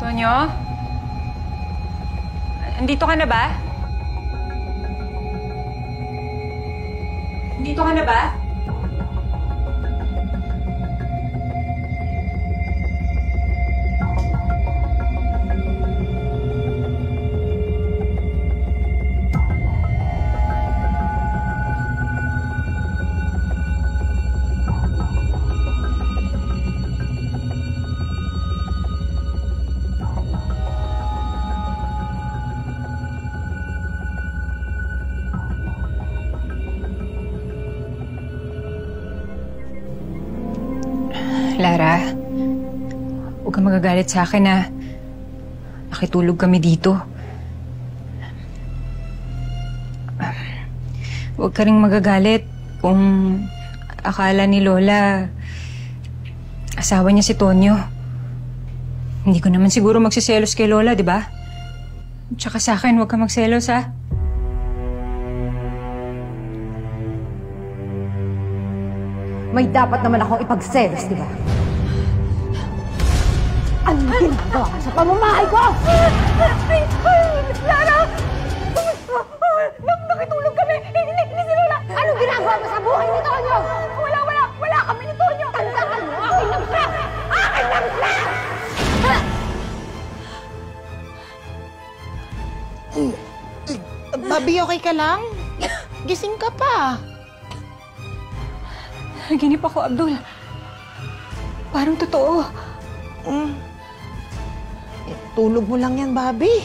Tonyo? Andito ka na ba? Andito ka na ba? Lara, huwag kang magagalit sa akin na nakitulog kami dito. Huwag ka ring magagalit kung akala ni Lola asawa niya si Tonyo. Hindi ko naman siguro magsiselos kay Lola, di ba? Tsaka sa akin, huwag kang magselos, ha? May dapat naman akong ipagselos, di ba? Anong ginagawa ka sa pamamahay ko? Lara! Nakitulog kami! Hindi si Lola! Anong ginagawa mo sa buhay ni Tonyo? Wala kami ni Tonyo! Tandaan mo! Akin lang siya! Akin lang siya! Bobby, okay ka lang? Gising ka pa. Naginip ako, Abdul. Parang totoo. Tulog mo lang yan, Bobby.